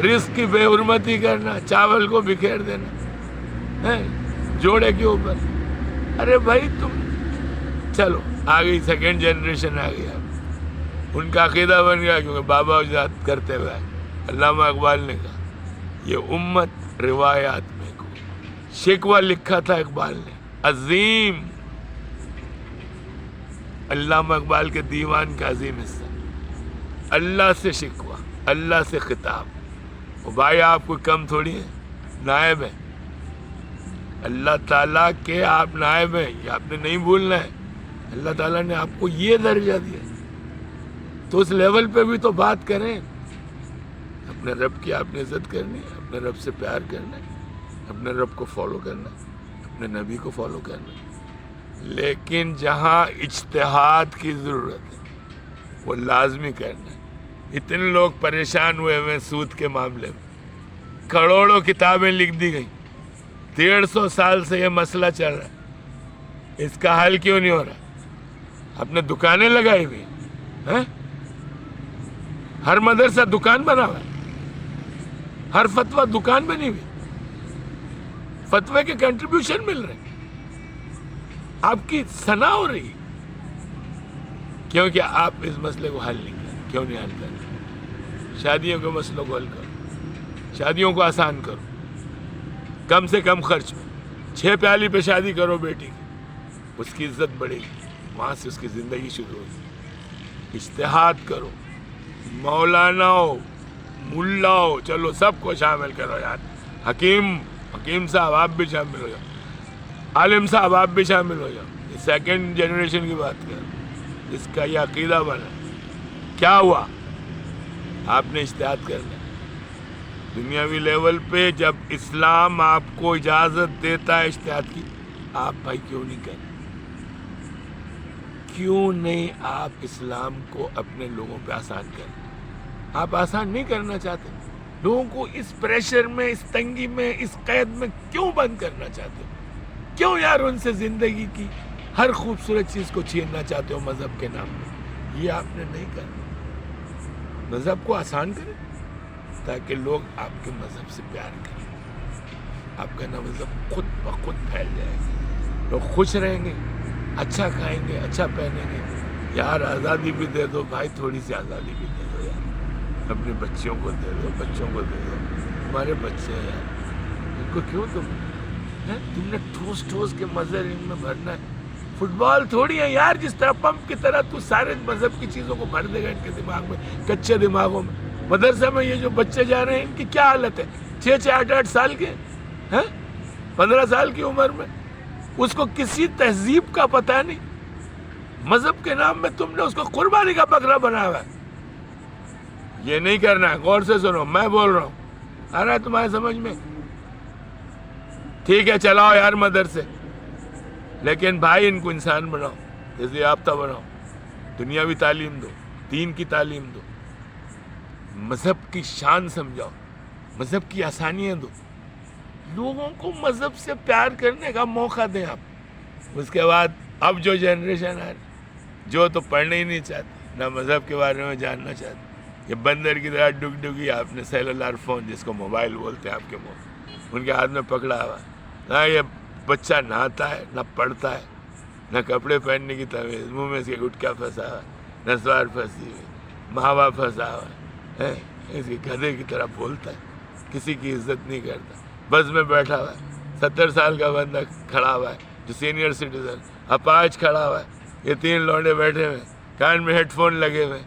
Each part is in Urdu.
رزق کی بے حرمتی کرنا، چاول کو بکھیر دینا ہے جوڑے کے اوپر. ارے بھائی تم چلو آ گئی سیکنڈ جنریشن آ گئی. ان کا عقیدہ بن گیا کیونکہ بابا اجداد کرتے ہوئے. علامہ اقبال نے کہا یہ امت روایات میں کو شکوہ لکھا تھا اقبال نے عظیم. علامہ اقبال کے دیوان کا عظیم حصہ اللہ سے شکوہ، اللہ سے خطاب. وہ بھائی آپ کو کم تھوڑی ہیں، نائب ہیں اللہ تعالیٰ کے، آپ نائب ہیں، یہ آپ نے نہیں بھولنا ہے. اللہ تعالیٰ نے آپ کو یہ درجہ دیا تو اس لیول پہ بھی تو بات کریں. اپنے رب کی آپ نے عزت کرنی ہے، اپنے رب سے پیار کرنا ہے، اپنے رب کو فالو کرنا ہے، اپنے نبی کو فالو کرنا ہے. لیکن جہاں اجتہاد کی ضرورت ہے وہ لازمی کرنا ہے. اتنے لوگ پریشان ہوئے ہوئے سود کے معاملے میں، کروڑوں کتابیں لکھ دی گئی. 150 سال سے یہ مسئلہ چل رہا ہے، اس کا حل کیوں نہیں ہو رہا؟ آپ نے دکانیں لگائی ہوئی ہیں، ہر مدرسہ دکان بنا ہوا ہے، ہر فتویٰ دکان بنی ہوئی، فتوے کے کنٹریبیوشن مل رہے ہیں، آپ کی ثنا ہو رہی ہے. کیونکہ آپ اس مسئلے کو حل نہیں کریں. کیوں نہیں حل کریں؟ شادیوں کے مسئلوں کو حل کرو، شادیوں کو آسان کرو، کم سے کم خرچ میں 6 پیالی پہ شادی کرو بیٹی کی، اس کی عزت بڑھے گی، وہاں سے اس کی زندگی شروع ہوگی. اجتہاد کرو، مولانا ہو، ملا ہو، چلو سب کو شامل کرو یار. حکیم صاحب آپ بھی شامل ہو جاؤ، عالم صاحب آپ بھی شامل ہو جاؤ. یہ سیکنڈ جنریشن کی بات کر، جس کا یہ عقیدہ بنا. کیا ہوا؟ آپ نے اجتہاد کرنا. دنیاوی لیول پہ جب اسلام آپ کو اجازت دیتا ہے اجتہاد کی، آپ بھائی کیوں نہیں کریں؟ کیوں نہیں آپ اسلام کو اپنے لوگوں پہ آسان کریں؟ آپ آسان نہیں کرنا چاہتے؟ لوگوں کو اس پریشر میں، اس تنگی میں، اس قید میں کیوں بند کرنا چاہتے ہو؟ کیوں یار ان سے زندگی کی ہر خوبصورت چیز کو چھیننا چاہتے ہو مذہب کے نام میں؟ یہ آپ نے نہیں کرنا. مذہب کو آسان کریں تاکہ لوگ آپ کے مذہب سے پیار کریں. آپ کا مذہب خود بخود پھیل جائے گا، لوگ خوش رہیں گے، اچھا کھائیں گے، اچھا پہنیں گے. یار آزادی بھی دے دو بھائی، تھوڑی سی آزادی بھی دے دو یار، اپنے بچوں کو دے دو، بچوں کو دے دو. ہمارے بچے ہیں یار، ان کو کیوں تم نے ٹھوس کے مزے ان میں بھرنا ہے. فٹ بال تھوڑی ہے یار جس طرح پمپ کی طرح تو سارے مذہب کی چیزوں کو بھر دے گا ان کے دماغ میں، کچے دماغوں میں. مدرسہ میں یہ جو بچے جا رہے ہیں ان کی کیا حالت ہے؟ 6 8 سال کے ہیں، 15 سال کی عمر میں، اس کو کسی تہذیب کا پتہ نہیں. مذہب کے نام میں تم نے اس کو قربانی کا بکرا بنا ہوا ہے. یہ نہیں کرنا ہے. غور سے سنو، میں بول رہا ہوں، آ رہا ہے تمہارے سمجھ میں؟ ٹھیک ہے چلاؤ یار مدرسے، لیکن بھائی ان کو انسان بناؤ، تہذیب یافتہ بناؤ، دنیاوی تعلیم دو، دین کی تعلیم دو، مذہب کی شان سمجھاؤ، مذہب کی آسانیاں دو، لوگوں کو مذہب سے پیار کرنے کا موقع دیں آپ. اس کے بعد اب جو جنریشن آ رہی، جو تو پڑھنا ہی نہیں چاہتی، نہ مذہب کے بارے میں جاننا چاہتی، یہ بندر کی طرح ڈگی آپ نے سیلولر فون جس کو موبائل بولتے ہیں آپ کے منہ ان کے ہاتھ میں پکڑا ہوا. نہ یہ بچہ نہاتا ہے، نہ پڑھتا ہے، نہ کپڑے پہننے کی تمیز، منہ میں اس کے گٹکا پھنسا ہوا، نسوار پھنسی ہوئی، ماں باپ پھنسا ہوا ہے، اس کے گدھے کی طرح بولتا ہے، کسی کی عزت نہیں کرتا. بس میں بیٹھا ہوا ہے، 70 سال کا بندہ کھڑا ہوا ہے جو سینئر سٹیزن، اپاج کھڑا ہوا ہے، یہ 3 لونڈے بیٹھے ہوئے، کان میں ہیڈ فون لگے ہوئے.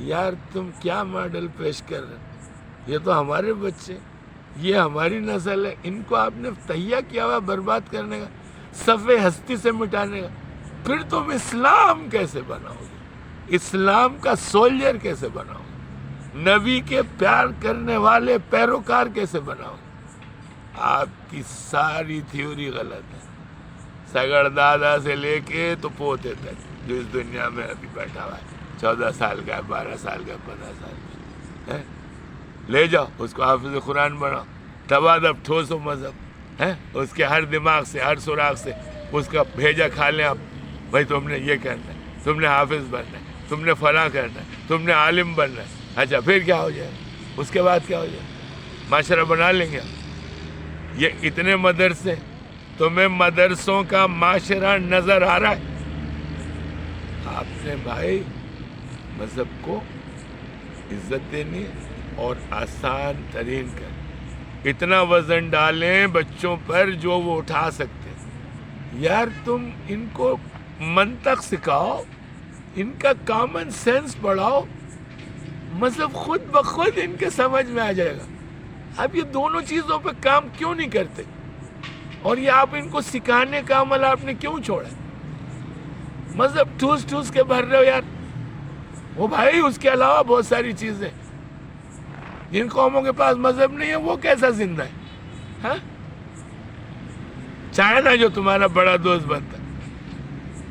یار تم کیا ماڈل پیش کر رہے ہو؟ یہ تو ہمارے بچے، یہ ہماری نسل ہے، ان کو آپ نے تہیہ کیا ہوا برباد کرنے کا، صفِ ہستی سے مٹانے کا. پھر تم اسلام کیسے بناؤ گے؟ اسلام کا سولجر کیسے بناؤ گے؟ نبی کے پیار کرنے والے پیروکار کیسے بناؤ گے؟ آپ کی ساری تھیوری غلط ہے. سگڑ دادا سے لے کے تو پوتے تک جو اس دنیا میں ابھی بیٹھا ہوا ہے، 14 سال کا ہے، 12 سال کا، 15 سال کا ہے، لے جاؤ اس کو حافظ قرآن بناؤ، تبادب ٹھوسو مذہب ہے، اس کے ہر دماغ سے، ہر سراغ سے اس کا بھیجا کھا لیں آپ. بھائی تم نے یہ کرنا ہے، تم نے حافظ بننا ہے، تم نے فلاں کرنا ہے، تم نے عالم بننا ہے. اچھا پھر کیا ہو جائے؟ اس کے بعد کیا ہو جائے؟ معاشرہ بنا لیں گے. یہ اتنے مدرسے، تمہیں مدرسوں کا معاشرہ نظر آ رہا ہے؟ آپ نے بھائی مذہب کو عزت دینی اور آسان ترین کر، اتنا وزن ڈالیں بچوں پر جو وہ اٹھا سکتے ہیں. یار تم ان کو منطق سکھاؤ، ان کا کامن سینس بڑھاؤ، مذہب خود بخود ان کے سمجھ میں آ جائے گا. اب یہ دونوں چیزوں پہ کام کیوں نہیں کرتے؟ اور یہ آپ ان کو سکھانے کا عمل آپ نے کیوں چھوڑا؟ مذہب ٹھوس ٹھوس کے بھر رہے ہو یار. وہ بھائی اس کے علاوہ بہت ساری چیزیں جن قوموں کے پاس مذہب نہیں ہے وہ کیسا زندہ ہے؟ ہاں؟ چائنا جو تمہارا بڑا دوست بنتا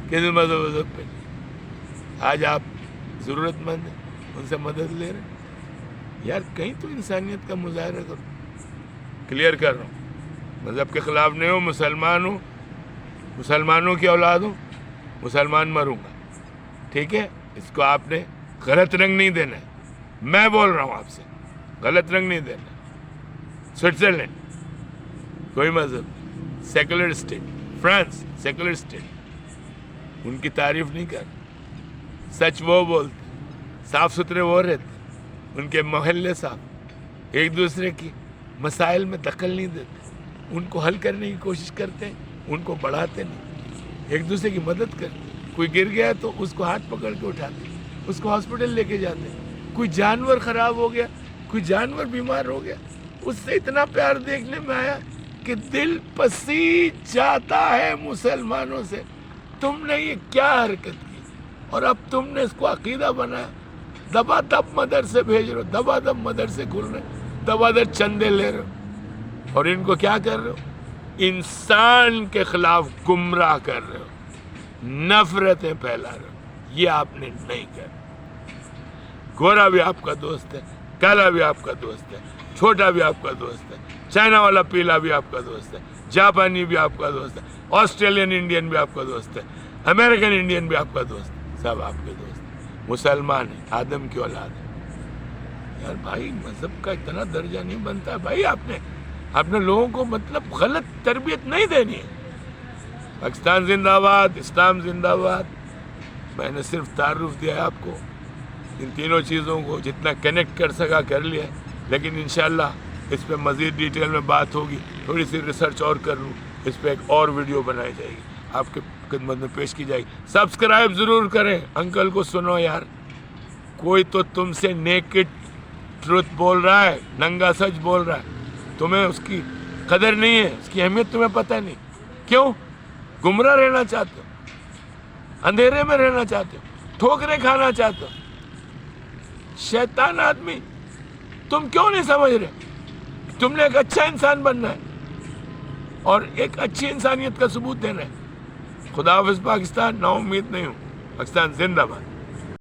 کسی مذہب پہ، آج آپ ضرورت مند ہیں، ان سے مدد لے رہے ہیں. یار کہیں تو انسانیت کا مظاہرہ کرو. کلیئر کر رہا ہوں، مذہب کے خلاف نہیں ہوں، مسلمان ہوں، مسلمانوں کی اولاد ہوں، مسلمان مروں گا. ٹھیک ہے؟ اس کو آپ نے غلط رنگ نہیں دینا ہے. میں بول رہا ہوں آپ سے غلط رنگ نہیں دینا. سوئٹزرلینڈ کوئی مذہب نہیں، secular state. France secular state. ان کی تعریف نہیں کر، سچ وہ بولتے، صاف ستھرے وہ رہتے، ان کے محلے صاف، ایک دوسرے کی مسائل میں دخل نہیں دیتے، ان کو حل کرنے کی کوشش کرتے ہیں، ان کو بڑھاتے نہیں، ایک دوسرے کی مدد کرتے. کوئی گر گیا تو اس کو ہاتھ پکڑ کے اٹھاتے، اس کو ہاسپٹل لے کے جاتے. کوئی جانور خراب ہو گیا، کوئی جانور بیمار ہو گیا، اس سے اتنا پیار دیکھنے میں آیا کہ دل پسیج جاتا ہے مسلمانوں سے. تم نے یہ کیا حرکت کی؟ اور اب تم نے اس کو عقیدہ بنایا. دبا دب مدرسے بھیج رہے ہو، دبا دب مدرسے کھل رہے، دبا دب چندے لے رہے ہو، اور ان کو کیا کر رہے ہو؟ انسان کے خلاف گمراہ کر رہے ہو، نفرتیں پھیلا رہے ہو. یہ آپ نے نہیں کرنا. گورا بھی آپ کا دوست ہے، کالا بھی آپ کا دوست ہے، چھوٹا بھی آپ کا دوست ہے، چائنا والا پیلا بھی آپ کا دوست ہے، جاپانی بھی آپ کا دوست ہے، آسٹریلین انڈین بھی آپ کا دوست ہے، امریکن انڈین بھی آپ کا دوست ہے، سب آپ کے دوست ہیں. مسلمان ہیں، آدم کی اولاد ہے. یار بھائی مذہب کا اتنا درجہ نہیں بنتا ہے بھائی. آپ نے لوگوں کو مطلب غلط تربیت نہیں دینی ہے. پاکستان زندہ باد، اسلام زندہ باد. میں نے صرف تعارف دیا ہے آپ کو، ان تینوں چیزوں کو جتنا کنیکٹ کر سکا کر لیا، لیکن انشاءاللہ اس پہ مزید ڈیٹیل میں بات ہوگی. تھوڑی سی ریسرچ اور کر لوں، اس پہ ایک اور ویڈیو بنائی جائے گی، آپ کے خدمت میں پیش کی جائے گی. سبسکرائب ضرور کریں. انکل کو سنو یار، کوئی تو تم سے نیکڈ ٹروتھ بول رہا ہے، ننگا سچ بول رہا ہے، تمہیں اس کی قدر نہیں ہے، اس کی اہمیت تمہیں پتہ نہیں. کیوں؟ گمراہ رہنا چاہتے ہو، اندھیرے میں رہنا چاہتے ہو، ٹھوکریں کھانا چاہتے ہو. شیطان آدمی، تم کیوں نہیں سمجھ رہے؟ تم نے ایک اچھا انسان بننا ہے اور ایک اچھی انسانیت کا ثبوت دینا ہے. خدا حافظ پاکستان. نا امید نہیں ہوں. پاکستان زندہ باد.